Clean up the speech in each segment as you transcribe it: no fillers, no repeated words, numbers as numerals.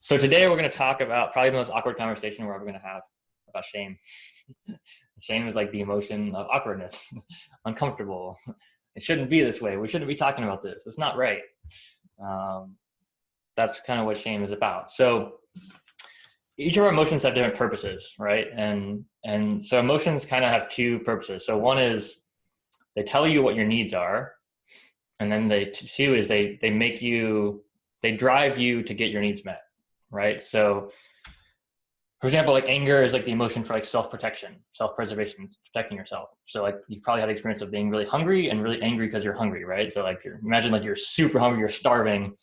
So today we're going to talk about probably the most awkward conversation we're ever going to have about shame. Shame is like the emotion of awkwardness, uncomfortable. It shouldn't be this way. We shouldn't be talking about this. It's not right. That's kind of what shame is about. So each of our emotions have different purposes, right? And so emotions kind of have two purposes. So one is they tell you what your needs are, and then two is they make you, they drive you to get your needs met, right? So for example, like anger is like the emotion for like self-protection, self-preservation, protecting yourself. So like you probably had the experience of being really hungry and really angry because you're hungry, right? So like imagine like you're super hungry, you're starving,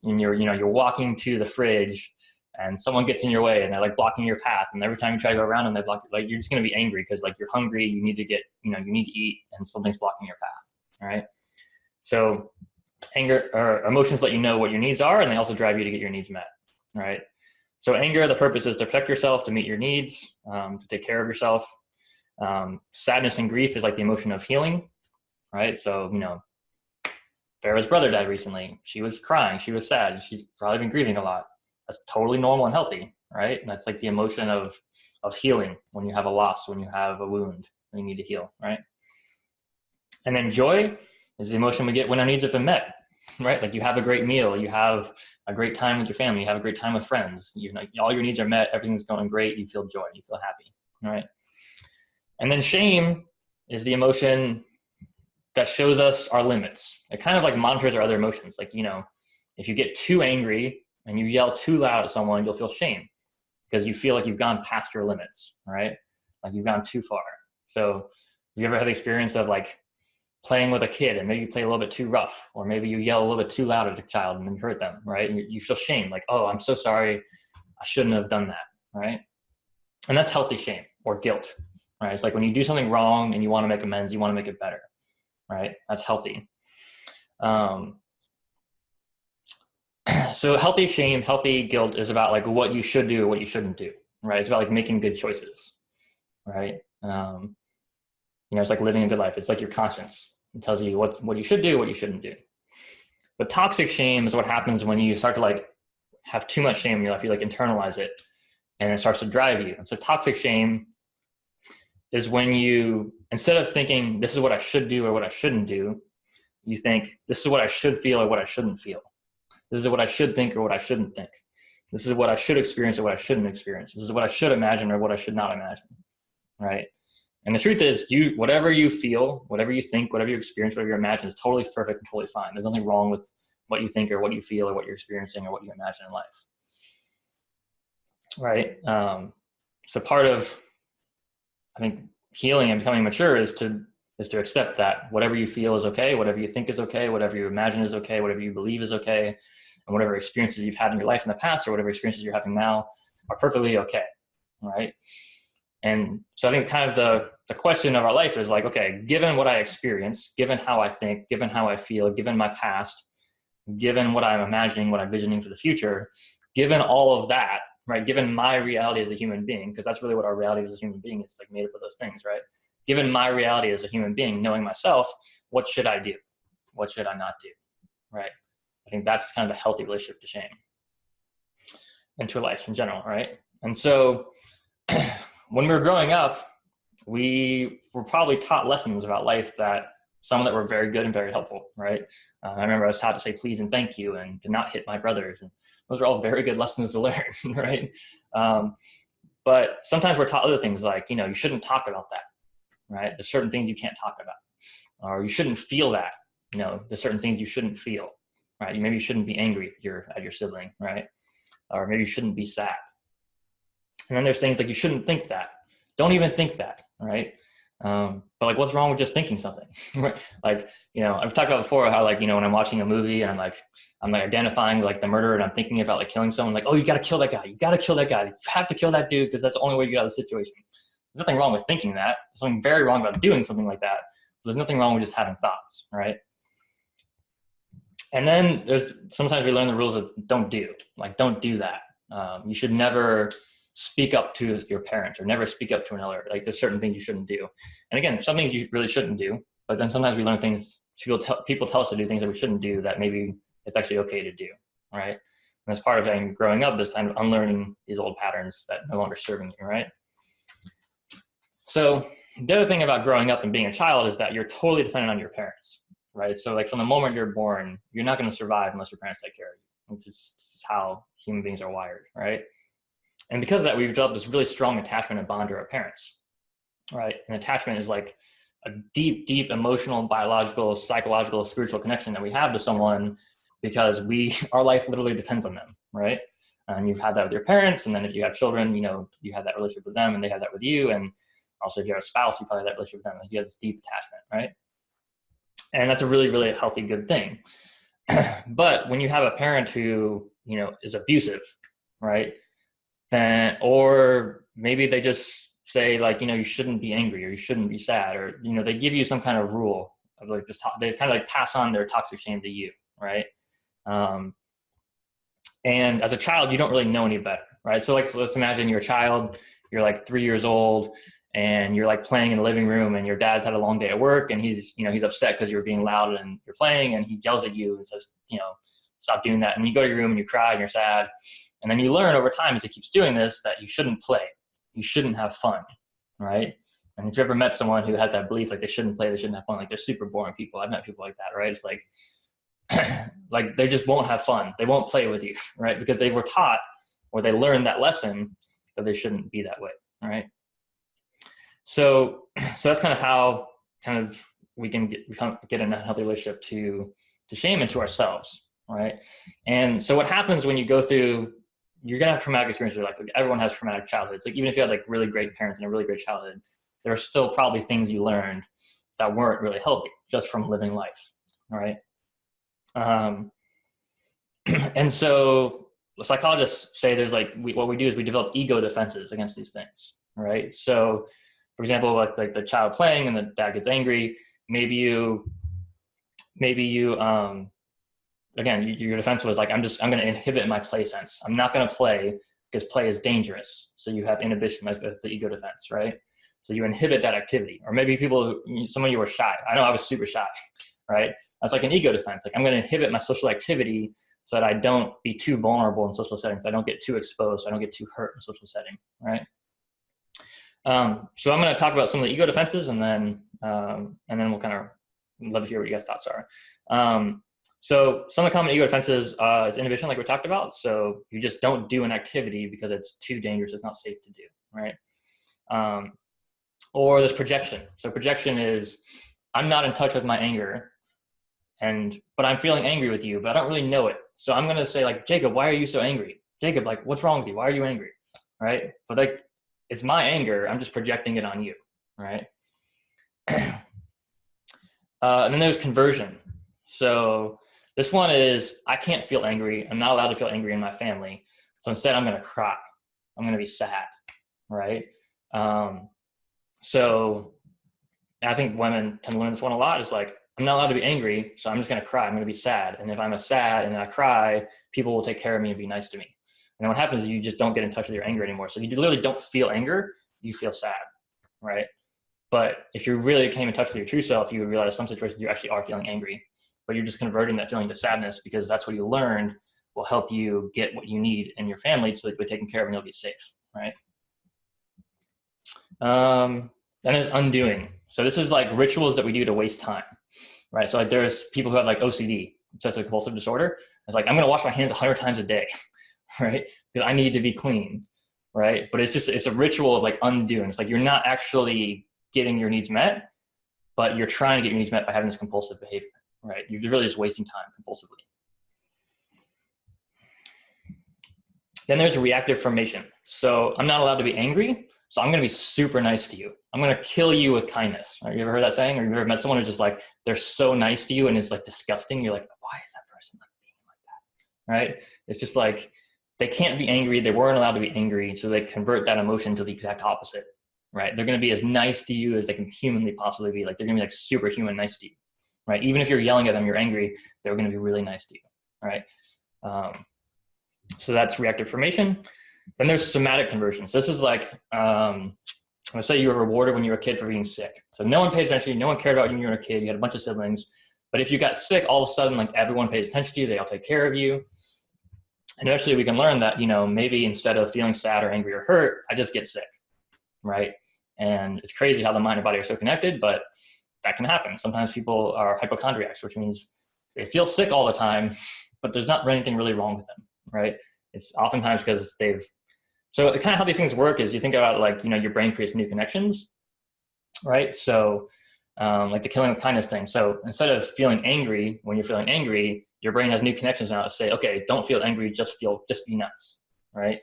and you're walking to the fridge and someone gets in your way and they're like blocking your path, and every time you try to go around them, they block, like you're just going to be angry because like you're hungry, you need to get, you need to eat, and something's blocking your path. All right. So anger or emotions let you know what your needs are, and they also drive you to get your needs met. Right. So anger, the purpose is to protect yourself, to meet your needs, to take care of yourself. Sadness and grief is like the emotion of healing. Right. So, Farrah's brother died recently. She was crying. She was sad. She's probably been grieving a lot. That's totally normal and healthy, right? And that's like the emotion of healing when you have a loss, when you have a wound, when you need to heal, right? And then joy is the emotion we get when our needs have been met, right? Like you have a great meal, you have a great time with your family, you have a great time with friends, all your needs are met, everything's going great, you feel joy, you feel happy, all right? And then shame is the emotion that shows us our limits. It kind of like monitors our other emotions. Like, if you get too angry and you yell too loud at someone, you'll feel shame because you feel like you've gone past your limits, right? Like you've gone too far. So you ever had the experience of like playing with a kid and maybe you play a little bit too rough, or maybe you yell a little bit too loud at a child and then you hurt them, right? And you feel shame, like, oh, I'm so sorry, I shouldn't have done that, right? And that's healthy shame or guilt, right? It's like when you do something wrong and you want to make amends, you want to make it better, right? That's healthy. So healthy shame, healthy guilt is about like what you should do or what you shouldn't do, right? It's about like making good choices, right? It's like living a good life. It's like your conscience. It tells you what you should do, what you shouldn't do. But toxic shame is what happens when you start to like have too much shame in your life. You like internalize it and it starts to drive you. And so toxic shame is when you, instead of thinking this is what I should do or what I shouldn't do, you think this is what I should feel or what I shouldn't feel. This is what I should think or what I shouldn't think. This is what I should experience or what I shouldn't experience. This is what I should imagine or what I should not imagine, right? And the truth is, whatever you feel, whatever you think, whatever you experience, whatever you imagine is totally perfect and totally fine. There's nothing wrong with what you think or what you feel or what you're experiencing or what you imagine in life, right? So part of, I think, healing and becoming mature is to accept that whatever you feel is okay, whatever you think is okay, whatever you imagine is okay, whatever you believe is okay, and whatever experiences you've had in your life in the past or whatever experiences you're having now are perfectly okay, right? And so I think kind of the question of our life is like, okay, given what I experience, given how I think, given how I feel, given my past, given what I'm imagining, what I'm visioning for the future, given all of that, right? Given my reality as a human being, because that's really what our reality as a human being is, like made up of those things, right? Given my reality as a human being, knowing myself, what should I do? What should I not do, right? I think that's kind of a healthy relationship to shame and to life in general, right? And so when we were growing up, we were probably taught lessons about life that some that were very good and very helpful, right? I remember I was taught to say please and thank you and to not hit my brothers. And those are all very good lessons to learn, right? But sometimes we're taught other things like, you shouldn't talk about that, right? There's certain things you can't talk about, or you shouldn't feel that, there's certain things you shouldn't feel, right? Maybe you shouldn't be angry at your sibling, right? Or maybe you shouldn't be sad. And then there's things like you shouldn't think that. Don't even think that, right? But like, what's wrong with just thinking something? Like, I've talked about before how like, when I'm watching a movie and I'm like identifying like the murderer and I'm thinking about like killing someone, like, oh, you got to kill that guy. You got to kill that guy. You have to kill that dude because that's the only way you get out of the situation. There's nothing wrong with thinking that. There's something very wrong about doing something like that. But there's nothing wrong with just having thoughts, right? And then sometimes we learn the rules of don't do that. You should never speak up to your parents or never speak up to an elder. Like there's certain things you shouldn't do. And again, some things you really shouldn't do, but then sometimes we learn things, people tell us to do things that we shouldn't do that maybe it's actually okay to do, right? And as part of growing up is kind of unlearning these old patterns that no longer serving you, right? So the other thing about growing up and being a child is that you're totally dependent on your parents, right? So like from the moment you're born, you're not going to survive unless your parents take care of you. This is how human beings are wired, right? And because of that, we've developed this really strong attachment and bond to our parents, right? And attachment is like a deep, deep emotional, biological, psychological, spiritual connection that we have to someone because our life literally depends on them, right? And you've had that with your parents, and then if you have children, you have that relationship with them, and they have that with you, and also if you have a spouse, you probably have that relationship with them. You have this deep attachment, right? And that's a really, really healthy, good thing. But when you have a parent who, is abusive, right? Then, or maybe they just say like, you shouldn't be angry or you shouldn't be sad, or, they give you some kind of rule of like this, they kind of like pass on their toxic shame to you, right? And as a child, you don't really know any better, right? So let's imagine you're a child, you're like 3 years old, and you're like playing in the living room, and your dad's had a long day at work, and he's upset because you're being loud and you're playing, and he yells at you and says, stop doing that. And you go to your room and you cry and you're sad. And then you learn over time as he keeps doing this that you shouldn't play. You shouldn't have fun, right? And if you ever met someone who has that belief, like they shouldn't play, they shouldn't have fun, like they're super boring people. I've met people like that, right? It's like, like they just won't have fun. They won't play with you, right? Because they were taught or they learned that lesson that they shouldn't be that way, right? So that's kind of how we can get in a healthy relationship to shame and to ourselves, right? And so what happens when you go through, you're gonna have traumatic experiences in your life. Like everyone has traumatic childhoods. Like even if you had like really great parents and a really great childhood, there are still probably things you learned that weren't really healthy just from living life, all right? And so the psychologists say there's like, what we do is we develop ego defenses against these things, right? So for example, like the child playing and the dad gets angry, maybe you again, your defense was like, I'm going to inhibit my play sense. I'm not going to play because play is dangerous. So you have inhibition, that's the ego defense, right? So you inhibit that activity. Or maybe some of you were shy. I know I was super shy, right? That's like an ego defense. Like I'm going to inhibit my social activity so that I don't be too vulnerable in social settings. I don't get too exposed. I don't get too hurt in a social setting, right? So I'm going to talk about some of the ego defenses, and then we'll kind of love to hear what you guys' thoughts are. So some of the common ego defenses is inhibition, like we talked about. So you just don't do an activity because it's too dangerous. It's not safe to do, right? Or there's projection. So projection is, I'm not in touch with my anger, but I'm feeling angry with you, but I don't really know it. So I'm going to say like, Jacob, why are you so angry? Jacob, like, what's wrong with you? Why are you angry? Right? But like, it's my anger. I'm just projecting it on you, right? And then there's conversion. So this one is, I can't feel angry. I'm not allowed to feel angry in my family. So instead I'm going to cry. I'm going to be sad, right? So I think women tend to learn this one a lot. It's like, I'm not allowed to be angry, so I'm just going to cry. I'm going to be sad. And if I'm sad and I cry, people will take care of me and be nice to me. And then what happens is you just don't get in touch with your anger anymore. So you literally don't feel anger, you feel sad, right? But if you really came in touch with your true self, you would realize some situations you actually are feeling angry, but you're just converting that feeling to sadness because that's what you learned will help you get what you need in your family so that you'll be taken care of and you'll be safe, right? Then there's undoing. So this is like rituals that we do to waste time, right? So like there's people who have like OCD, obsessive compulsive disorder. It's like, I'm going to wash my hands 100 times a day, right? Because I need to be clean, right? But it's a ritual of like undoing. It's like you're not actually getting your needs met, but you're trying to get your needs met by having this compulsive behavior, right? You're really just wasting time compulsively. Then there's reactive formation. So I'm not allowed to be angry, so I'm going to be super nice to you. I'm going to kill you with kindness. Right? You ever heard that saying? Or you ever met someone who's just like, they're so nice to you and it's like disgusting. You're like, why is that person like being like that? Right? It's just like, they can't be angry. They weren't allowed to be angry. So they convert that emotion to the exact opposite, right? They're going to be as nice to you as they can humanly possibly be. Like they're going to be like superhuman nice to you, right? Even if you're yelling at them, you're angry, they're going to be really nice to you, right? So that's reactive formation. Then there's somatic conversions. This is like, let's say you were rewarded when you were a kid for being sick. So no one paid attention to you. No one cared about you when you were a kid. You had a bunch of siblings. But if you got sick, all of a sudden, like everyone pays attention to you. They all take care of you. And eventually we can learn that, maybe instead of feeling sad or angry or hurt, I just get sick, right? And it's crazy how the mind and body are so connected, but that can happen. Sometimes people are hypochondriacs, which means they feel sick all the time, but there's not anything really wrong with them, right? It's oftentimes because so kind of how these things work is you think about like, your brain creates new connections, right? So like the killing with kindness thing. So instead of feeling angry, when you're feeling angry, your brain has new connections now to say, okay, don't feel angry, just be nice, right?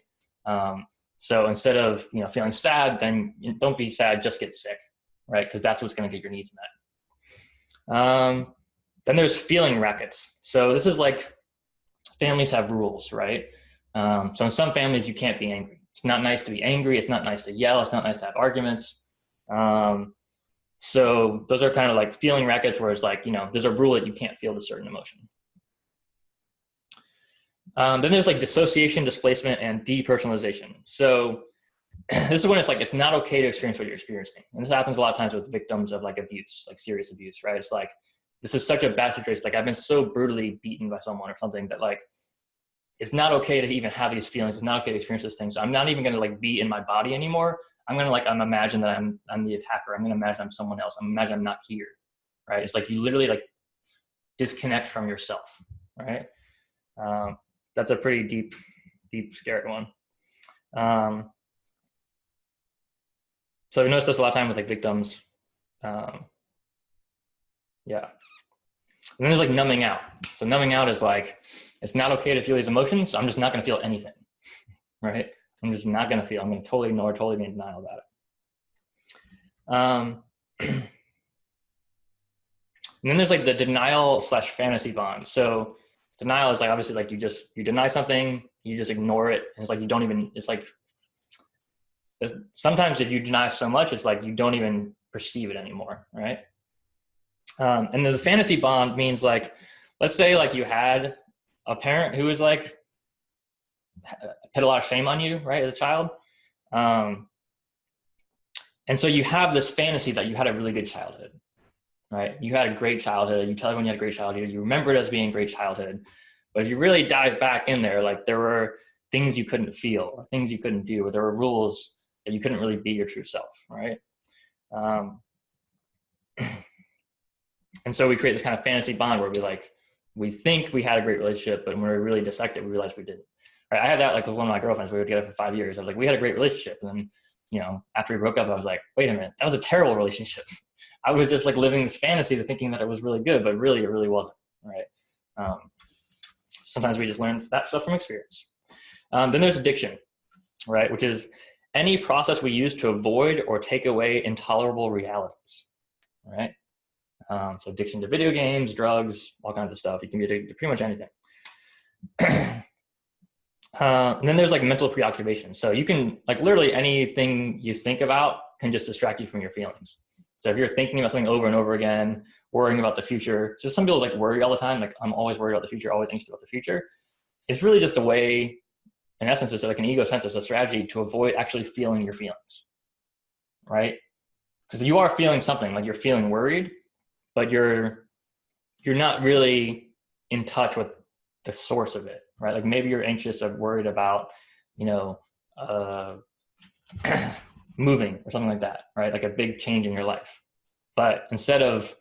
So instead of, feeling sad, then don't be sad, just get sick, right? Because that's what's going to get your needs met. Then there's feeling rackets. So this is like families have rules, right? So in some families, you can't be angry. It's not nice to be angry. It's not nice to yell. It's not nice to have arguments. So those are kind of like feeling rackets where it's like, there's a rule that you can't feel this certain emotion. Then there's like dissociation, displacement, and depersonalization. So this is when it's like, it's not okay to experience what you're experiencing. And this happens a lot of times with victims of like abuse, like serious abuse, right? It's like, this is such a bad situation. Like I've been so brutally beaten by someone or something that like, it's not okay to even have these feelings. It's not okay to experience those things. So I'm not even going to like be in my body anymore. I'm going to imagine that I'm the attacker. I'm going to imagine I'm someone else. I'm imagine I'm not here, right? It's like you literally like disconnect from yourself, right? That's a pretty deep, scary one. So we notice this a lot of time with like victims. Yeah. And then there's like numbing out. So numbing out is like, it's not okay to feel these emotions. So I'm just not going to feel anything, right? I'm just not going to feel. I'm going to totally ignore, totally be in denial about it. And then there's like the denial/fantasy bond. So denial is like, obviously like you deny something, you just ignore it. And it's like, it's like, sometimes if you deny so much, it's like, you don't even perceive it anymore. Right. And the fantasy bond means like, let's say like you had a parent who was like, put a lot of shame on you, right, as a child. And so you have this fantasy that you had a really good childhood, right? You had a great childhood. You tell everyone you had a great childhood. You remember it as being a great childhood. But if you really dive back in there, like there were things you couldn't feel or things you couldn't do, or there were rules that you couldn't really be your true self, right? And so we create this kind of fantasy bond where we think we had a great relationship, but when we really dissect it, we realize we didn't. Right? I had that like with one of my girlfriends. We were together for 5 years. I was like, we had a great relationship. And then, after we broke up, I was like, wait a minute, that was a terrible relationship. I was just like living this fantasy of thinking that it was really good, but really, it really wasn't, right? Sometimes we just learn that stuff from experience. Then there's addiction, right? Which is any process we use to avoid or take away intolerable realities, right? So addiction to video games, drugs, all kinds of stuff. You can be addicted to pretty much anything. And then there's like mental preoccupation. So you can like literally anything you think about can just distract you from your feelings. So if you're thinking about something over and over again, worrying about the future, so some people like worry all the time. Like I'm always worried about the future, always anxious about the future. It's really just a way, in essence, it's like an ego sense, it's a strategy to avoid actually feeling your feelings, right? Because you are feeling something, like you're feeling worried, but you're not really in touch with the source of it, right? Like maybe you're anxious or worried about, moving or something like that, right? Like a big change in your life. But instead of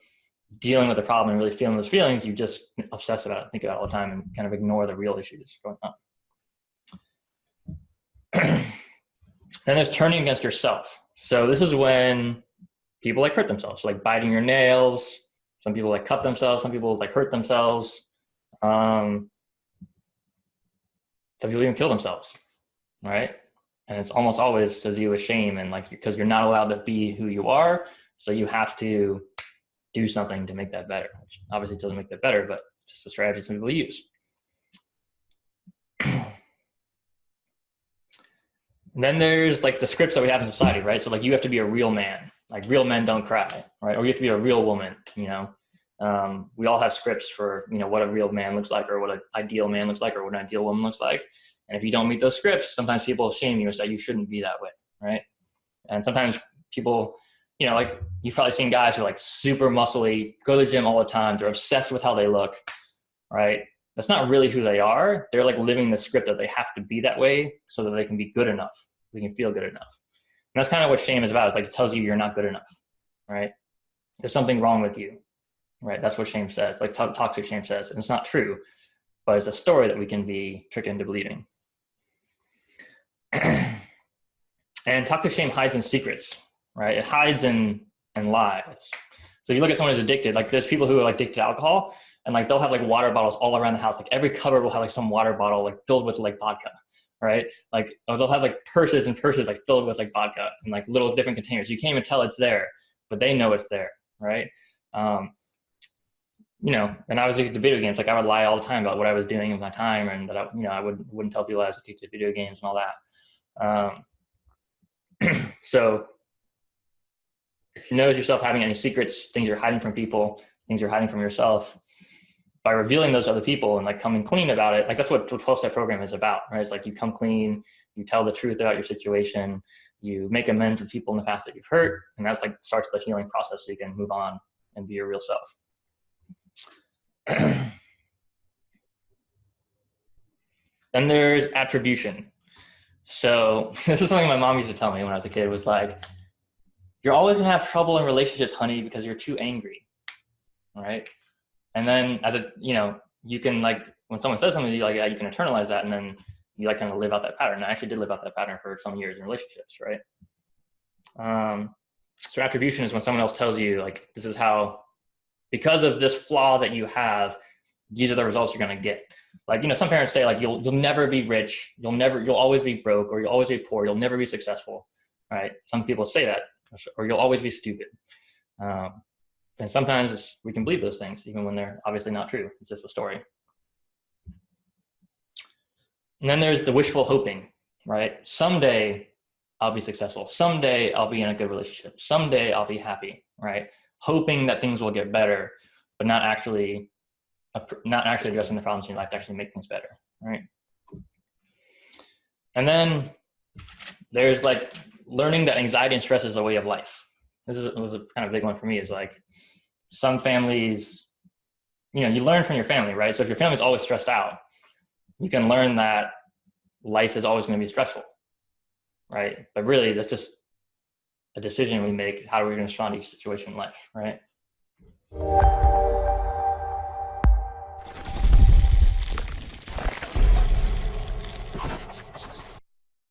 dealing with the problem and really feeling those feelings, you just obsess about it, think about it all the time, and kind of ignore the real issues going on. Then there's turning against yourself. So this is when people like hurt themselves, like biting your nails. Some people like cut themselves. Some people like hurt themselves. Some people even kill themselves, right? And it's almost always to do with shame and like, because you're not allowed to be who you are. So you have to do something to make that better, which obviously doesn't make that better, but just a strategy some people use. And then there's like the scripts that we have in society, right? So like you have to be a real man, like real men don't cry, right? Or you have to be a real woman, we all have scripts for, what a real man looks like, or what an ideal man looks like, or what an ideal woman looks like. And if you don't meet those scripts, sometimes people shame you and say you shouldn't be that way, right? And sometimes people, like you've probably seen guys who are like super muscly, go to the gym all the time. They're obsessed with how they look, right? that's not really who they are. They're like living the script that they have to be that way so that they can be good enough. They can feel good enough. And that's kind of what shame is about. It's like it tells you you're not good enough, right? There's something wrong with you, right? That's what shame says, like toxic shame says. And it's not true, but it's a story that we can be tricked into believing. And toxic shame hides in secrets, right? It hides in lies. So you look at someone who's addicted, like there's people who are like addicted to alcohol, and like they'll have like water bottles all around the house. Like every cupboard will have like some water bottle like filled with like vodka, right? Like, or they'll have like purses and purses like filled with like vodka and like little different containers. You can't even tell it's there, but they know it's there, right? You know, and I was addicted to video games. Like I would lie all the time about what I was doing with my time, and that I wouldn't tell people I was addicted to video games and all that. So if you notice yourself having any secrets, things you're hiding from people, things you're hiding from yourself, by revealing those to other people and like coming clean about it, like that's what the 12-step program is about, right? It's like you come clean, you tell the truth about your situation, you make amends with people in the past that you've hurt, and that's like starts the healing process so you can move on and be your real self. Then there's attribution. So this is something my mom used to tell me when I was a kid, was like, you're always gonna have trouble in relationships, honey, because you're too angry, right? And then as a, you know, you can like, when someone says something to you like that, you can internalize that, and then you like kind of live out that pattern. And I actually did live out that pattern for some years in relationships, right? So attribution is when someone else tells you like, this is how, because of this flaw that you have, these are the results you're gonna get. Like, you know, some parents say like, you'll never be rich, you'll always be broke, or you'll always be poor, you'll never be successful, right? Some people say that, or you'll always be stupid. And sometimes we can believe those things, even when they're obviously not true. It's just a story. And then there's the wishful hoping, right? Someday I'll be successful. Someday I'll be in a good relationship. Someday I'll be happy, right? Hoping that things will get better, but not actually addressing the problems in your life to actually make things better, right? And then there's like learning that anxiety and stress is a way of life. This was a kind of big one for me. Is like some families, you know, you learn from your family, right? So if your family's always stressed out, you can learn that life is always going to be stressful, right? But really, that's just a decision we make. How are we going to respond to each situation in life, right?